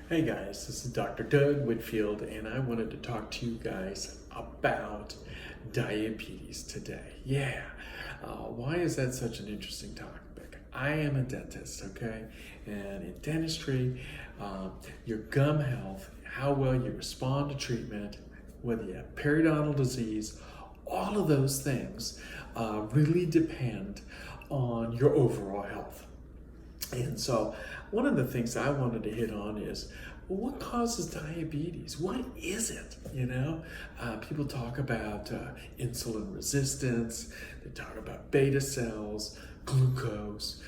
Hey guys, this is Dr. Doug Whitfield, and I wanted to talk to you guys about diabetes today. Why is that such an interesting topic? I am a dentist, okay? And in dentistry, your gum health, how well you respond to treatment, whether you have periodontal disease, all of those things really depend on your overall health. And so one of the things I wanted to hit on is, well, what causes diabetes? What is it? People talk about insulin resistance, they talk about beta cells, glucose,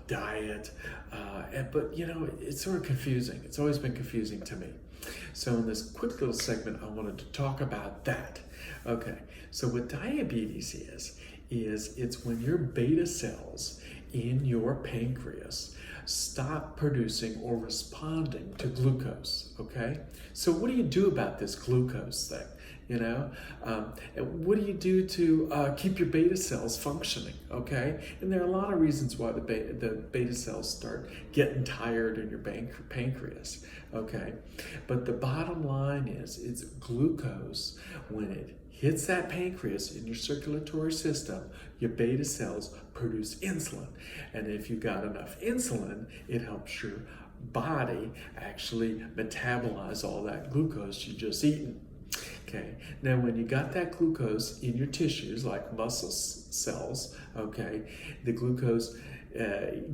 diet, but it's sort of confusing. It's always been confusing to me. So in this quick little segment, I wanted to talk about that. Okay, so what diabetes is it's when your beta cells in your pancreas stop producing or responding to glucose, okay? So what do you do about this glucose thing, what do you do to keep your beta cells functioning, okay? And there are a lot of reasons why the beta cells start getting tired in your pancreas, okay? But the bottom line is, it's glucose. When it hits that pancreas in your circulatory system, your beta cells produce insulin. And if you got enough insulin, it helps your body actually metabolize all that glucose you just eaten. Okay, now when you got that glucose in your tissues, like muscle cells, okay, the glucose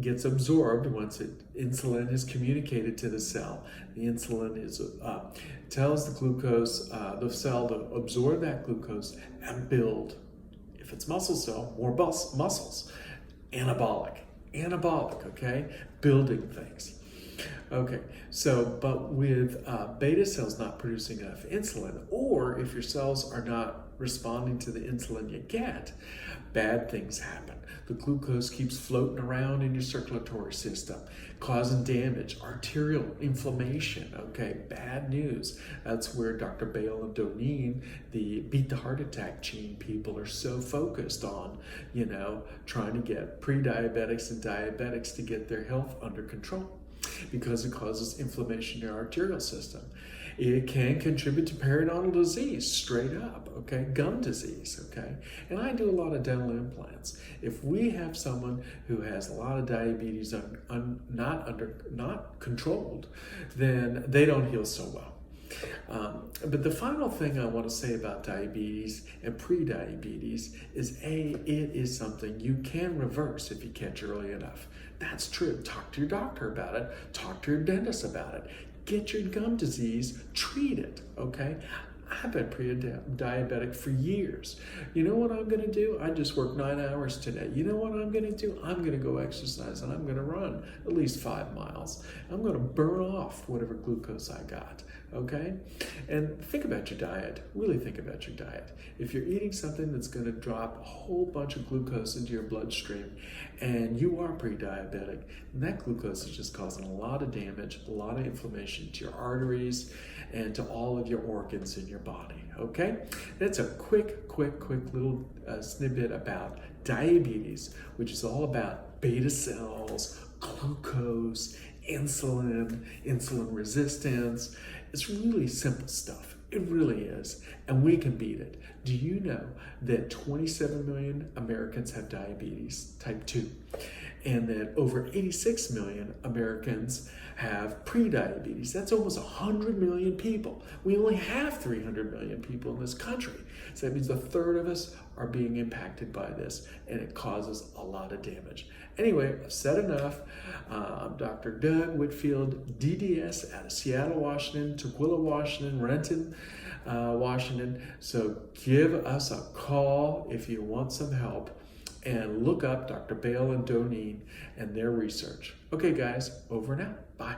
gets absorbed once insulin is communicated to the cell. The insulin tells the glucose, the cell to absorb that glucose and build, if it's muscle cell, more muscles. Anabolic, okay, building things. Okay, so but with beta cells not producing enough insulin, or if your cells are not responding to the insulin you get, bad things happen. The glucose keeps floating around in your circulatory system, causing damage, arterial inflammation, okay, bad news. That's where Dr. Bale Doneen, the beat the heart attack gene people, are so focused on, trying to get pre-diabetics and diabetics to get their health under control, because it causes inflammation in your arterial system. It can contribute to periodontal disease, straight up, okay? Gum disease, okay? And I do a lot of dental implants. If we have someone who has a lot of diabetes not controlled, then they don't heal so well. But the final thing I want to say about diabetes and pre-diabetes is, it is something you can reverse if you catch early enough. That's true. Talk to your doctor about it. Talk to your dentist about it. Get your gum disease treated, okay? I've been pre-diabetic for years. You know what I'm gonna do? I just worked 9 hours today. You know what I'm gonna do? I'm gonna go exercise, and I'm gonna run at least 5 miles. I'm gonna burn off whatever glucose I got, okay? And think about your diet. Really think about your diet. If you're eating something that's gonna drop a whole bunch of glucose into your bloodstream, and you are pre-diabetic, then that glucose is just causing a lot of damage, a lot of inflammation to your arteries and to all of your organs in your body, okay? That's a quick little snippet about diabetes, which is all about beta cells, glucose, insulin resistance. It's really simple stuff. It really is, and we can beat it. Do you know that 27 million Americans have diabetes type 2, and that over 86 million Americans have pre-diabetes? That's almost 100 million people. We only have 300 million people in this country. So that means a third of us are being impacted by this, and it causes a lot of damage. Anyway, I've said enough. I'm Dr. Doug Whitfield, DDS, out of Seattle, Washington, Tukwila, Washington, Renton, Washington. So give us a call if you want some help, and look up Dr. Bale and Doneen and their research. Okay, guys, over and out. Bye.